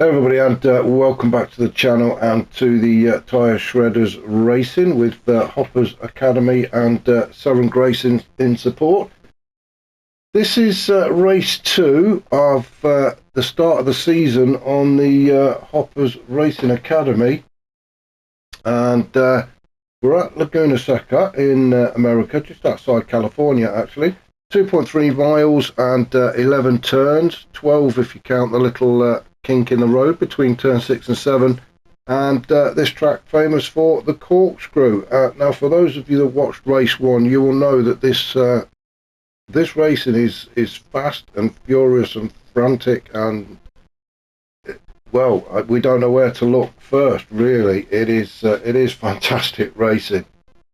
Hey everybody, and welcome back to the channel and to the Tyre Shredders racing with Hopper's Academy and Southern Grace in support. This is race 2 of the start of the season on the Hopper's Racing Academy, and we're at Laguna Secca in America, just outside California actually. 2.3 miles and 11 turns, 12 if you count the little kink in the road between turn 6 and 7, and this track famous for the corkscrew. Now for those of you that watched race 1, you will know that this racing is fast and furious and frantic, and well, we don't know where to look first really. It is fantastic racing,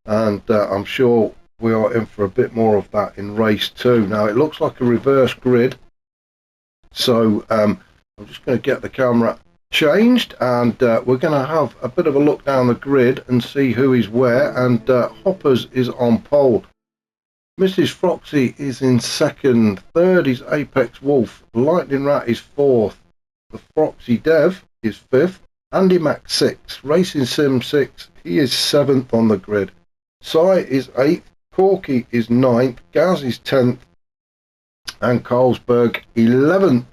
and I'm sure we are in for a bit more of that in race 2. Now it looks like a reverse grid, so I'm just going to get the camera changed, and we're going to have a bit of a look down the grid and see who is where. And Hoppers is on pole, Mrs. Froxy is in second, third is Apex Wolf, Lightning Rat is fourth, the Froxy Dev is fifth, Andy Mac 6, Racing Sim 6, he is 7th on the grid, Cy is 8th, Corky is 9th, Gaz is 10th, and Carlsberg 11th.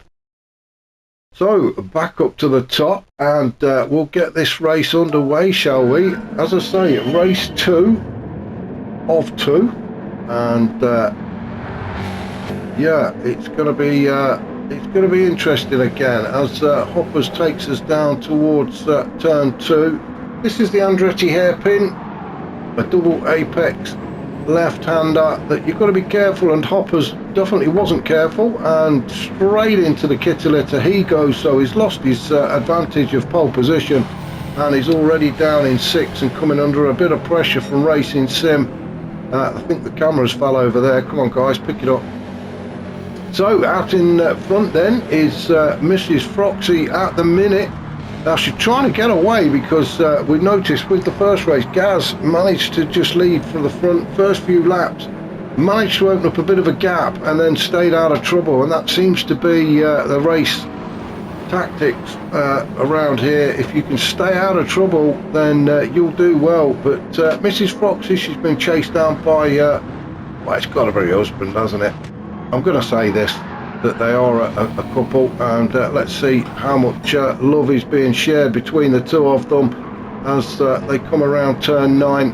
So back up to the top, and we'll get this race underway, shall we? As I say, race 2 of 2, and yeah, it's going to be interesting again as Hoppers takes us down towards turn 2. This is the Andretti hairpin, a double apex left-hander that you've got to be careful, and Hoppers definitely wasn't careful, and straight into the kitty litter he goes. So he's lost his advantage of pole position, and he's already down in 6 and coming under a bit of pressure from Racing Sim. I think the cameras fell over there. Come on guys, pick it up. So out in front then is Mrs. Froxy at the minute. Now she's trying to get away because we noticed with the first race, Gaz managed to just lead from the front first few laps, managed to open up a bit of a gap and then stayed out of trouble, and that seems to be the race tactics around here. If you can stay out of trouble, then you'll do well. But Mrs. Froxy, she's been chased down by, well, it's got a very husband, hasn't it? I'm going to say this, that they are a couple, and let's see how much love is being shared between the two of them as they come around turn 9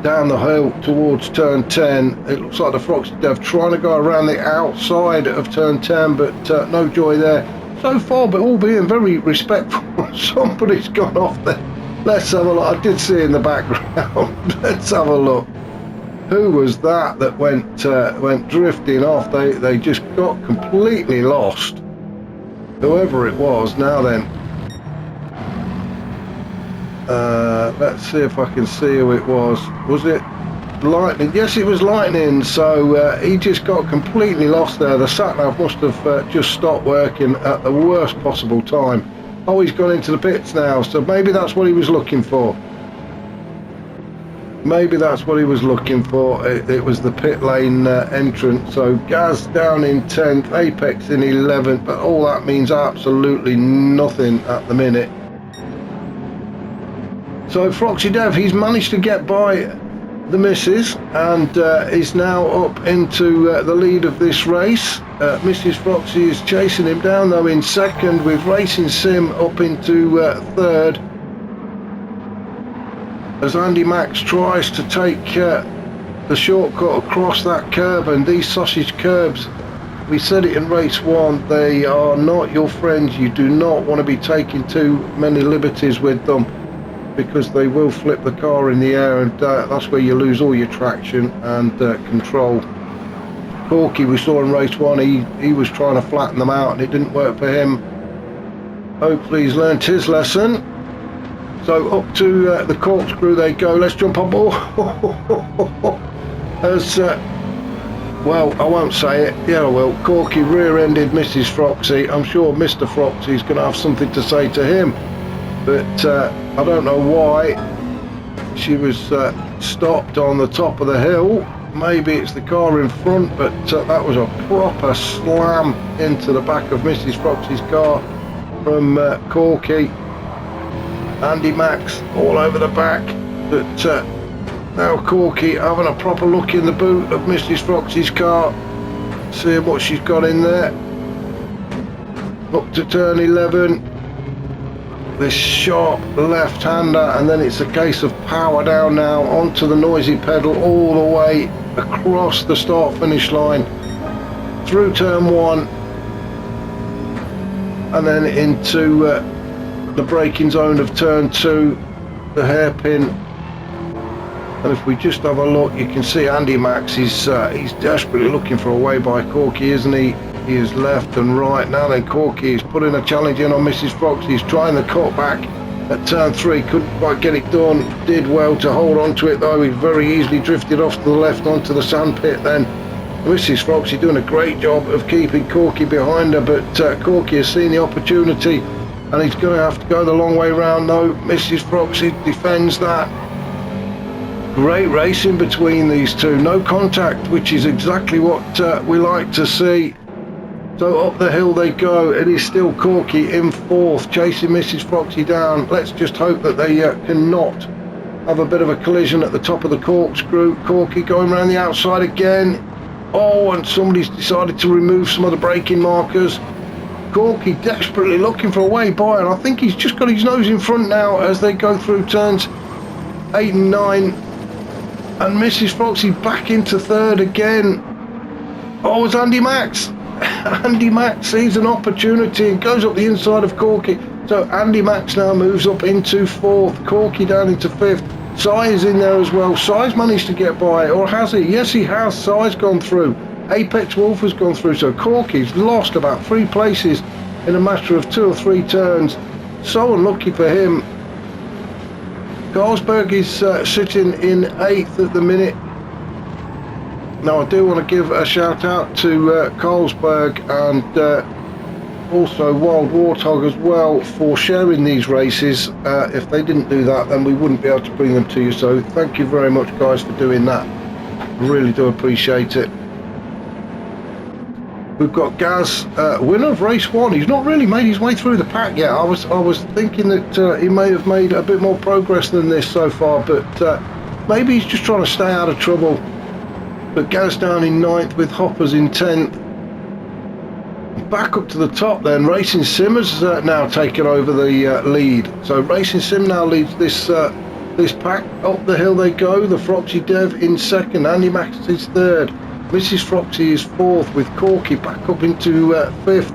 down the hill towards turn 10. It looks like the Froxy Dev trying to go around the outside of turn 10, but no joy there so far, but all being very respectful. Somebody's gone off there. Let's have a look. I did see in the background. Let's have a look. Who was that went drifting off? They just got completely lost. Whoever it was. Now then, let's see if I can see who it was. Was it Lightning? Yes, it was Lightning. So he just got completely lost there. The sat-nav must have just stopped working at the worst possible time. Oh, he's gone into the pits now, so maybe that's what he was looking for. Maybe that's what he was looking for. It was the pit lane entrance. So Gaz down in 10th, Apex in 11th, but all that means absolutely nothing at the minute. So Froxy Dev, he's managed to get by the missus, and is now up into the lead of this race. Mrs. Froxy is chasing him down though in second, with Racing Sim up into third, as Andy Max tries to take the shortcut across that curb. And these sausage curbs, we said it in race 1, they are not your friends. You do not want to be taking too many liberties with them, because they will flip the car in the air, and that's where you lose all your traction and control. Corky, we saw in race 1, he was trying to flatten them out and it didn't work for him. Hopefully he's learnt his lesson. So up to the corkscrew they go. Let's jump on board. As well, I won't say it. Yeah, I will. Corky rear-ended Mrs. Froxy. I'm sure Mr. Froxy's going to have something to say to him, but I don't know why she was stopped on the top of the hill. Maybe it's the car in front, but that was a proper slam into the back of Mrs. Froxy's car. from Corky. Andy Max all over the back, but now Corky having a proper look in the boot of Mrs. Fox's car, seeing what she's got in there. Up to turn 11, this sharp left-hander, and then it's a case of power down now onto the noisy pedal all the way across the start-finish line, through turn 1, and then into the braking zone of turn 2, the hairpin. And if we just have a look, you can see Andy Max, he's desperately looking for a way by Corky, isn't he? He is left and right. Now then, Corky is putting a challenge in on Mrs. Fox. He's trying the cut back at turn 3, couldn't quite get it done. Did well to hold on to it though. He very easily drifted off to the left onto the sandpit then. Mrs. Fox is doing a great job of keeping Corky behind her, but Corky has seen the opportunity and he's going to have to go the long way round though. Mrs. Fox defends that. Great racing between these two, no contact, which is exactly what we like to see. So up the hill they go. It is still Corky in 4th, chasing Mrs. Foxy down. Let's just hope that they cannot have a bit of a collision at the top of the corkscrew. Corky going around the outside again. Oh, and somebody's decided to remove some of the braking markers. Corky desperately looking for a way by, and I think he's just got his nose in front now as they go through turns 8 and 9. And Mrs. Foxy back into 3rd again. Oh, it's Andy Max. Andy Max sees an opportunity and goes up the inside of Corky. So Andy Max now moves up into 4th. Corky down into 5th. Si is in there as well. Si's managed to get by, or has he? Yes, he has. Si's gone through. Apex Wolf has gone through. So Corky's lost about 3 places in a matter of 2 or 3 turns. So unlucky for him. Carlsberg is sitting in 8th at the minute. Now I do want to give a shout out to Carlsberg and also Wild Warthog as well for sharing these races. If they didn't do that, then we wouldn't be able to bring them to you, so thank you very much guys for doing that. I really do appreciate it. We've got Gaz, winner of race 1. He's not really made his way through the pack yet. I was thinking that he may have made a bit more progress than this so far, but maybe he's just trying to stay out of trouble. But Gaz down in 9th with Hoppers in 10th. Back up to the top then, Racing Sim has now taken over the lead. So Racing Sim now leads this pack. Up the hill they go. The Froxy Dev in 2nd. Andy Max is 3rd. Mrs. Froxy is 4th with Corky back up into 5th.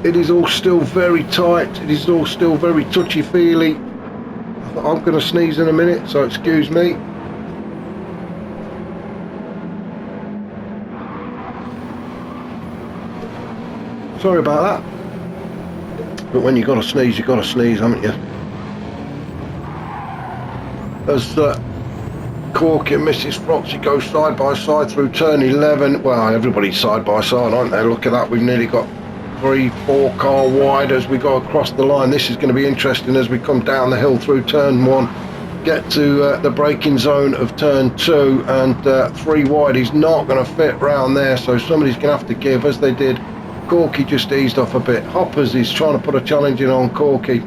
It is all still very tight. It is all still very touchy-feely. I'm going to sneeze in a minute, so excuse me. Sorry about that. But when you've got to sneeze, you've got to sneeze, haven't you? As Corky and Mrs. Froxy go side by side through turn 11. Well, everybody's side by side, aren't they? Look at that. We've nearly got 3-4 car wide as we go across the line. This is going to be interesting as we come down the hill through turn 1, get to the braking zone of turn 2, and 3 wide. He's not going to fit round there, so somebody's going to have to give, as they did. Corky just eased off a bit. Hoppers is trying to put a challenge in on Corky.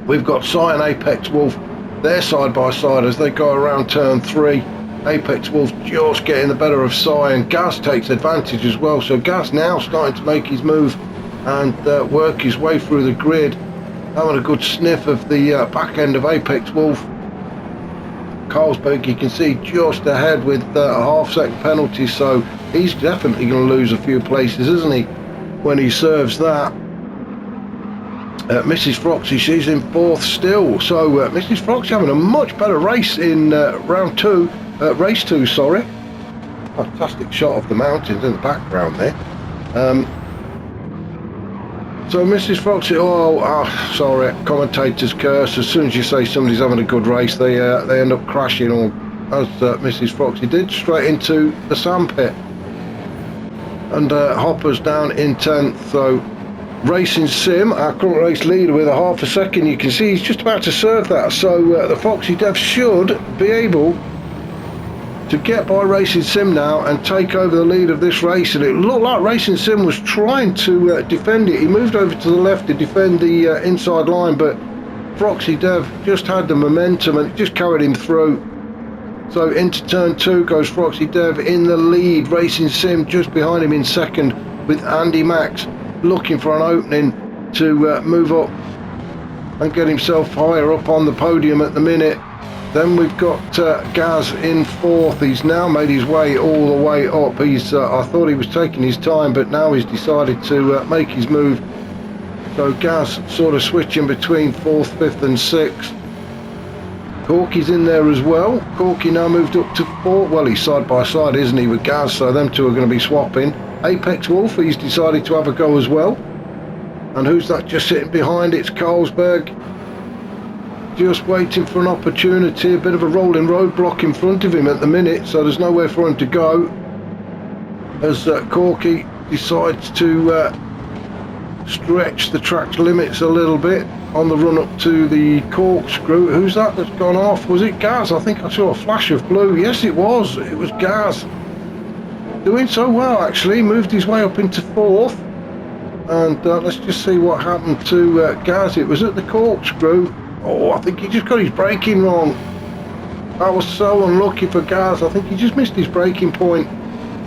We've got Si and Apex Wolf. They're side by side as they go around turn 3. Apex Wolf just getting the better of Si, and Gaz takes advantage as well. So Gaz now starting to make his move and work his way through the grid, having a good sniff of the back end of Apex Wolf. Carlsberg, you can see, just ahead with a half-second penalty, so he's definitely going to lose a few places, isn't he, when he serves that. Mrs. Froxy, she's in 4th still, so Mrs. Froxy having a much better race in race 2, sorry. Fantastic shot of the mountains in the background there. So Mrs. Froxy, sorry, commentators curse. As soon as you say somebody's having a good race, they end up crashing, or as Mrs. Froxy did, straight into the sandpit. And Hopper's down in 10th, so Racing Sim, our current race leader, with a half a second. You can see he's just about to serve that, so the Foxy Dev should be able to get by Racing Sim now and take over the lead of this race, and it looked like Racing Sim was trying to defend it. He moved over to the left to defend the inside line, but Froxy Dev just had the momentum and it just carried him through. So into turn 2 goes Froxy Dev in the lead. Racing Sim just behind him in second, with Andy Max looking for an opening to move up and get himself higher up on the podium at the minute. Then we've got Gaz in fourth. He's now made his way all the way up. I thought he was taking his time, but now he's decided to make his move. So Gaz sort of switching between fourth, fifth and sixth. Corky's in there as well. Corky now moved up to fourth. Well, he's side by side, isn't he, with Gaz, so them two are going to be swapping. Apex Wolf, he's decided to have a go as well. And who's that just sitting behind? It's Carlsberg. Just waiting for an opportunity. A bit of a rolling roadblock in front of him at the minute, so there's nowhere for him to go. As Corky decides to stretch the track's limits a little bit on the run up to the corkscrew. Who's that that's gone off? Was it Gaz? I think I saw a flash of blue. Yes, it was. It was Gaz. Doing so well, actually. Moved his way up into fourth. And let's just see what happened to Gaz. It was at the corkscrew. Oh, I think he just got his braking wrong. That was so unlucky for Gaz. I think he just missed his braking point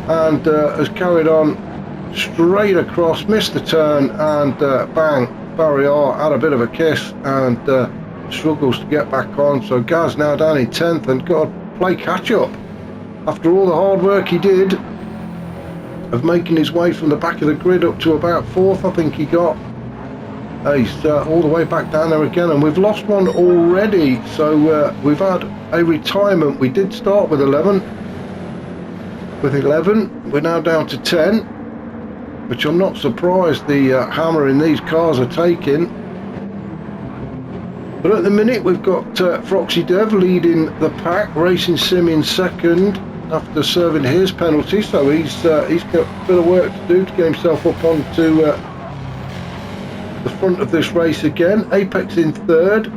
and has carried on straight across, missed the turn, and bang, barrier, had a bit of a kiss and struggles to get back on. So Gaz now down in 10th and got to play catch up after all the hard work he did of making his way from the back of the grid up to about 4th. I think he got. He's all the way back down there again, and we've lost one already. So we've had a retirement. We did start with 11. With 11, we're now down to 10, which I'm not surprised the hammering these cars are taking. But at the minute we've got Froxy Dev leading the pack, Racing Sim in second after serving his penalty, so he's got a bit of work to do to get himself up onto the front of this race again. Apex in third.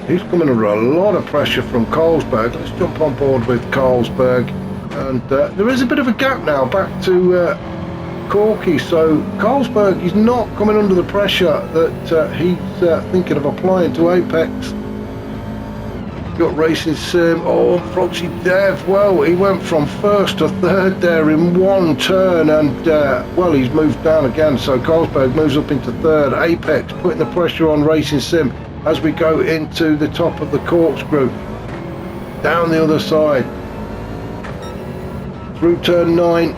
He's coming under a lot of pressure from Carlsberg. Let's jump on board with Carlsberg. And there is a bit of a gap now back to Corky, so Carlsberg is not coming under the pressure that he's thinking of applying to Apex. Got Racing Sim. Oh, Froxy Dev, well, he went from first to third there in one turn, and well, he's moved down again, so Carlsberg moves up into third. Apex putting the pressure on Racing Sim as we go into the top of the corkscrew, down the other side through turn 9.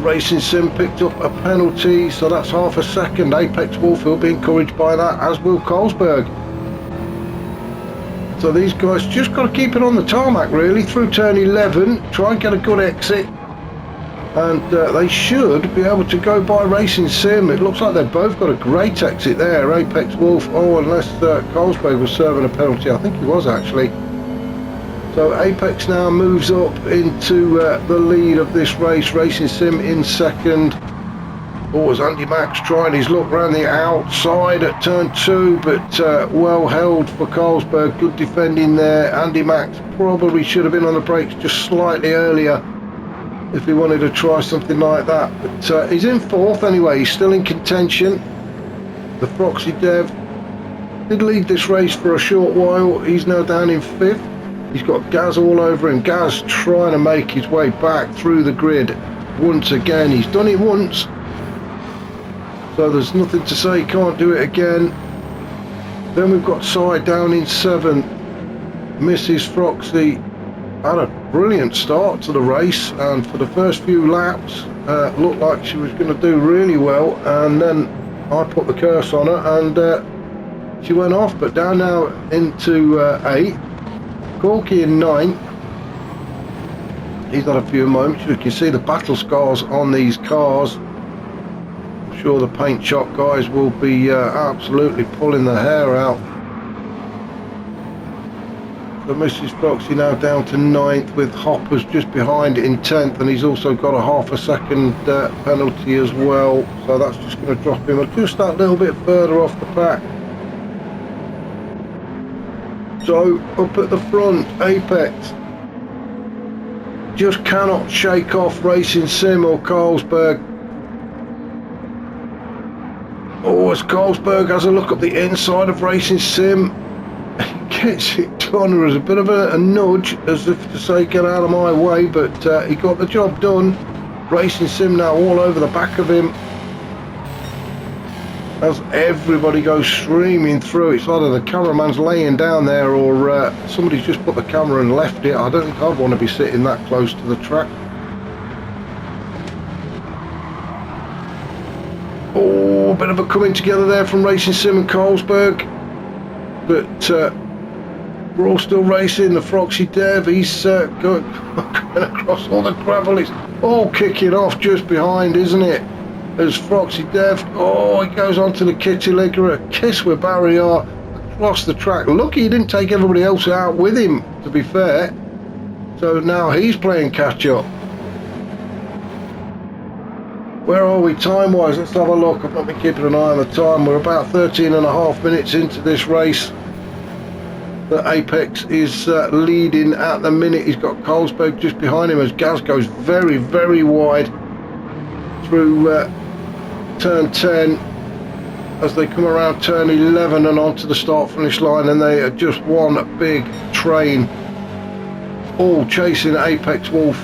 Racing Sim picked up a penalty, so that's half a second. Apex Wolf will be encouraged by that, as will Carlsberg. So these guys just got to keep it on the tarmac really through turn 11, try and get a good exit, and they should be able to go by Racing Sim. It looks like they've both got a great exit there. Apex Wolf, oh, unless Carlsberg was serving a penalty. I think he was actually. So Apex now moves up into the lead of this race. Racing Sim in second. Oh, as Andy Max trying his luck around the outside at turn 2, but well held for Carlsberg. Good defending there. Andy Max probably should have been on the brakes just slightly earlier if he wanted to try something like that. But he's in 4th anyway. He's still in contention. The Froxy Dev did lead this race for a short while. He's now down in 5th. He's got Gaz all over him. Gaz trying to make his way back through the grid once again. He's done it once, so there's nothing to say he can't do it again. Then we've got Side down in 7th. Mrs. Froxy had a brilliant start to the race, and for the first few laps looked like she was going to do really well, and then I put the curse on her and she went off. But down now into 8th. Corky in 9th. He's had a few moments. You can see the battle scars on these cars. I'm sure the paint shop guys will be absolutely pulling the hair out. So Mrs. Froxy now down to 9th, with Hoppers just behind in 10th, and he's also got a half a second penalty as well, so that's just going to drop him just that little bit further off the pack. So up at the front, Apex just cannot shake off Racing Sim or Carlsberg. Oh, as Carlsberg has a look up the inside of Racing Sim, he gets it done. There was a bit of a nudge, as if to say, get out of my way, but he got the job done. Racing Sim now all over the back of him, as everybody goes streaming through. It's either the cameraman's laying down there or somebody's just put the camera and left it. I don't think I'd want to be sitting that close to the track. Oh, a bit of a coming together there from Racing Sim and Carlsberg, but we're all still racing. The Froxy Dev, he's going across all the gravel. It's all kicking off just behind, isn't it? As Froxy Dev, oh, he goes on to the Kitty Ligger, a kiss with barrier across the track. Lucky he didn't take everybody else out with him, to be fair. So now he's playing catch up. Where are we time wise? Let's have a look. I've not been keeping an eye on the time. We're about 13.5 minutes into this race. The Apex is leading at the minute. He's got Carlsberg just behind him as Gaz goes very, very wide through turn 10 as they come around turn 11 and onto the start finish line, and they are just one big train all chasing Apex Wolf.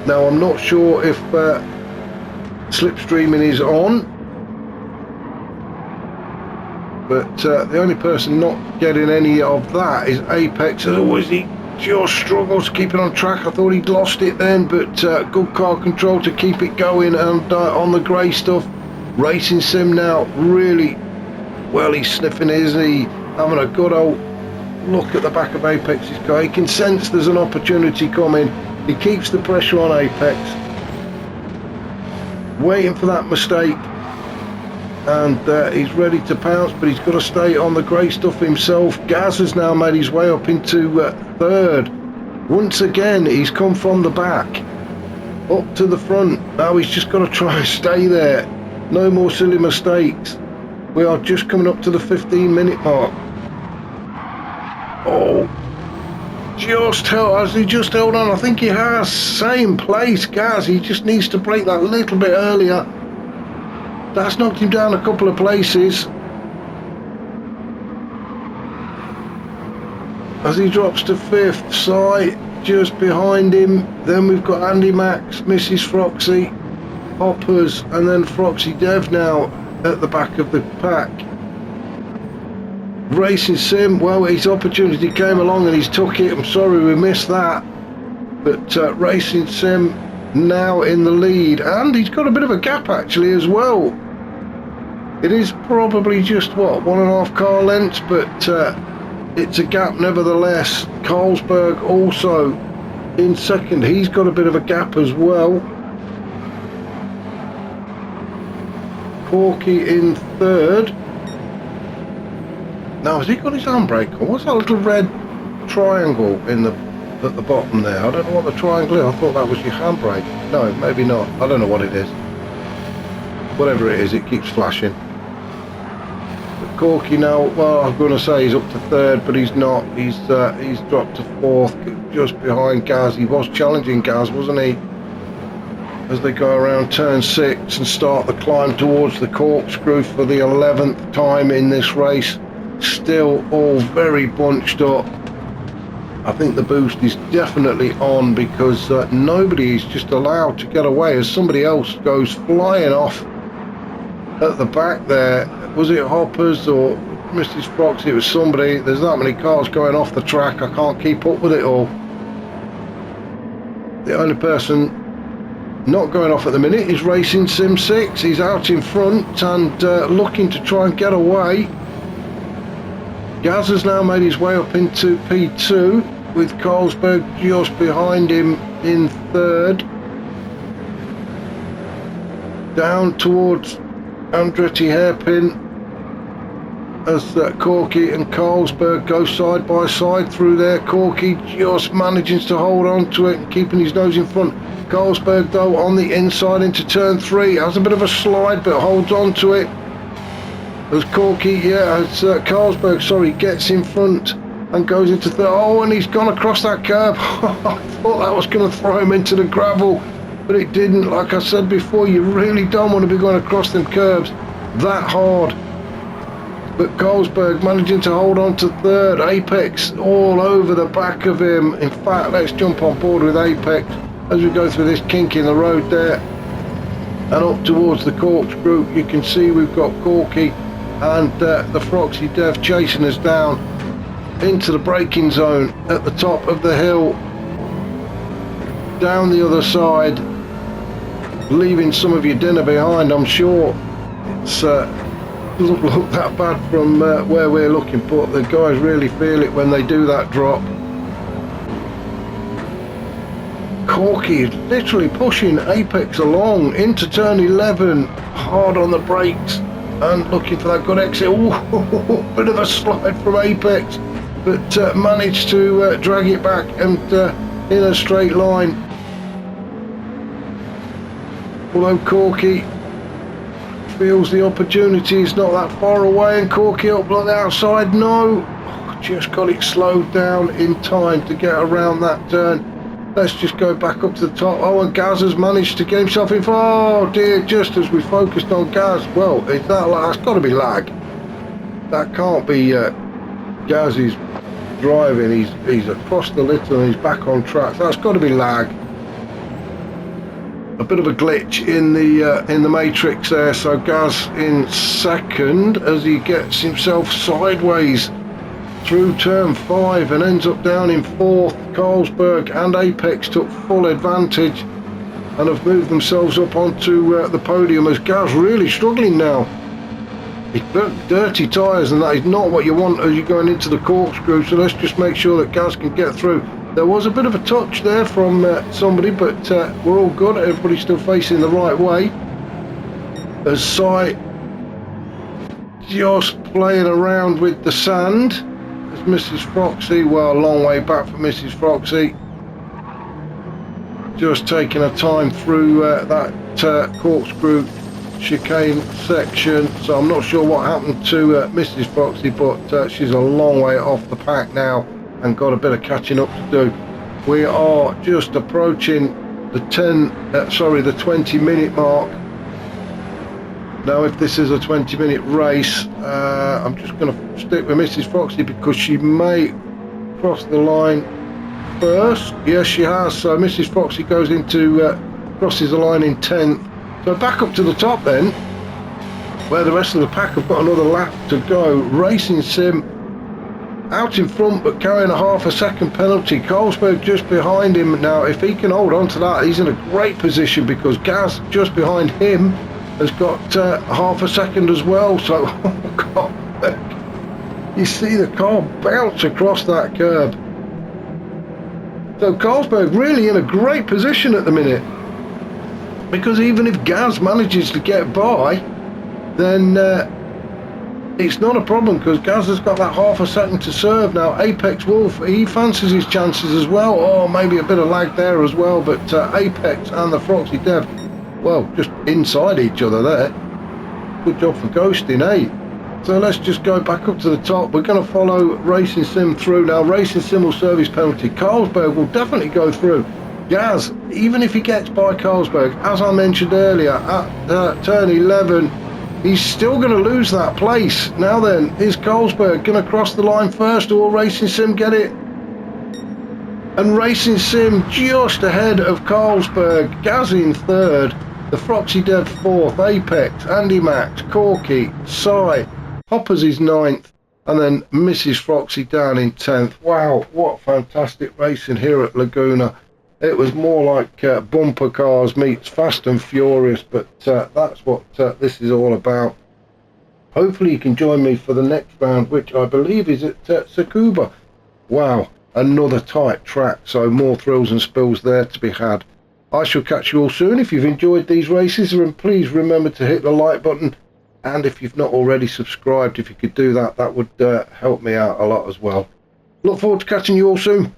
Now I'm not sure if slipstreaming is on, but the only person not getting any of that is Apex. As always, he just struggles keeping on track. I thought he'd lost it then, but good car control to keep it going. And on the grey stuff, Racing Sim now really, well, he's sniffing it, isn't he? Having a good old look at the back of Apex's car. He can sense there's an opportunity coming. He keeps the pressure on Apex, waiting for that mistake, and he's ready to pounce, but he's got to stay on the grey stuff himself. Gaz has now made his way up into third. Once again, he's come from the back up to the front. Now he's just got to try and stay there. No more silly mistakes. We are just coming up to the 15-minute mark. Oh, has he just held on? I think he has. Same place, Gaz. He just needs to brake that little bit earlier. That's knocked him down a couple of places. As he drops to fifth, Si just behind him. Then we've got Andy Max, Mrs. Froxy, Hoppers, and then Froxy Dev now at the back of the pack. Racing Sim, well, his opportunity came along and he's took it. I'm sorry we missed that. But Racing Sim now in the lead, and he's got a bit of a gap actually as well. It is probably just what, 1.5 car lengths, but it's a gap nevertheless. Carlsberg also in second, he's got a bit of a gap as well. Corky in third. Now has he got his handbrake on? What's that little red triangle in at the bottom there? I don't know what the triangle is. I thought that was your handbrake. No, maybe not. I don't know what it is. Whatever it is, it keeps flashing. But Corky now, well, I'm going to say he's up to third, but he's not. He's dropped to fourth, just behind Gaz. He was challenging Gaz, wasn't he? As they go around turn 6 and start the climb towards the corkscrew for the 11th time in this race. Still all very bunched up. I think the boost is definitely on, because nobody is just allowed to get away as somebody else goes flying off at the back there. Was it Hoppers or Mrs. Froxy? It was somebody. There's that many cars going off the track, I can't keep up with it all. The only person not going off at the minute is Racing Sim 6. He's out in front and looking to try and get away. Gaz has now made his way up into P2 with Carlsberg just behind him in third. Down towards Andretti hairpin as Corky and Carlsberg go side by side through there. Corky just managing to hold on to it and keeping his nose in front. Carlsberg though on the inside into turn 3 has a bit of a slide but holds on to it. As Corky, as Carlsberg, sorry, gets in front and goes into third. Oh, and he's gone across that curb. I thought that was going to throw him into the gravel, but it didn't. Like I said before, you really don't want to be going across them curbs that hard. But Carlsberg managing to hold on to third. Apex all over the back of him. In fact, let's jump on board with Apex as we go through this kink in the road there and up towards the corkscrew. You can see we've got Corky and the Froxy Dev chasing us down into the braking zone at the top of the hill, down the other side, leaving some of your dinner behind. I'm sure it's doesn't look that bad from where we're looking, but the guys really feel it when they do that drop. Corky is literally pushing Apex along into turn 11, hard on the brakes and looking for that good exit. Ooh, bit of a slide from Apex, but managed to drag it back and in a straight line. Although Corky feels the opportunity is not that far away, and Corky up on the outside. No, just got it slowed down in time to get around that turn. Let's just go back up to the top. Oh, and Gaz has managed to get himself in. Oh dear, just as we focused on Gaz. Well, is that that's got to be lag. That can't be Gaz is driving. He's across the little and he's back on track. That's got to be lag. A bit of a glitch in the matrix there. So Gaz in second as he gets himself sideways through turn 5 and ends up down in 4th. Carlsberg and Apex took full advantage and have moved themselves up onto the podium, as Gaz really struggling now. He's dirty tyres, and that is not what you want as you're going into the corkscrew. So let's just make sure that Gaz can get through. There was a bit of a touch there from somebody, but we're all good. Everybody's still facing the right way. As Si just playing around with the sand. As Mrs. Froxy, well, a long way back for Mrs. Froxy. Just taking her time through that corkscrew chicane section. So I'm not sure what happened to Mrs. Froxy, but she's a long way off the pack now and got a bit of catching up to do. We are just approaching the 20-minute mark. Now, if this is a 20-minute race, I'm just going to stick with Mrs. Froxy because she may cross the line first. Yes, she has. So Mrs. Froxy goes into crosses the line in 10th. So back up to the top then, where the rest of the pack have got another lap to go. Racing Sim out in front, but carrying a half a second penalty. Carlsberg just behind him. Now, if he can hold on to that, he's in a great position because Gaz just behind him has got half a second as well. So, oh God, you see the car bounce across that curb. So Carlsberg really in a great position at the minute, because even if Gaz manages to get by, then it's not a problem because Gaz has got that half a second to serve. Now Apex Wolf, he fancies his chances as well. Oh, maybe a bit of lag there as well, but Apex and the Froxy Dev, well, just inside each other there. Good job for ghosting, eh? So let's just go back up to the top. We're going to follow Racing Sim through. Now Racing Sim will serve his penalty. Carlsberg will definitely go through. Gaz, even if he gets by Carlsberg, as I mentioned earlier, at turn 11, he's still going to lose that place. Now then, is Carlsberg going to cross the line first, or will Racing Sim get it? And Racing Sim just ahead of Carlsberg. Gaz in third, the Froxy Dev fourth, Apex, Andy Max, Corky, Si, Hoppers is ninth, and then Mrs. Froxy down in 10th. Wow, what fantastic racing here at Laguna. It was more like bumper cars meets Fast and Furious, but that's what this is all about. Hopefully you can join me for the next round, which I believe is at Tsukuba. Wow, another tight track, so more thrills and spills there to be had. I shall catch you all soon. If you've enjoyed these races, then please remember to hit the like button, and if you've not already subscribed, if you could do that, that would help me out a lot as well. Look forward to catching you all soon.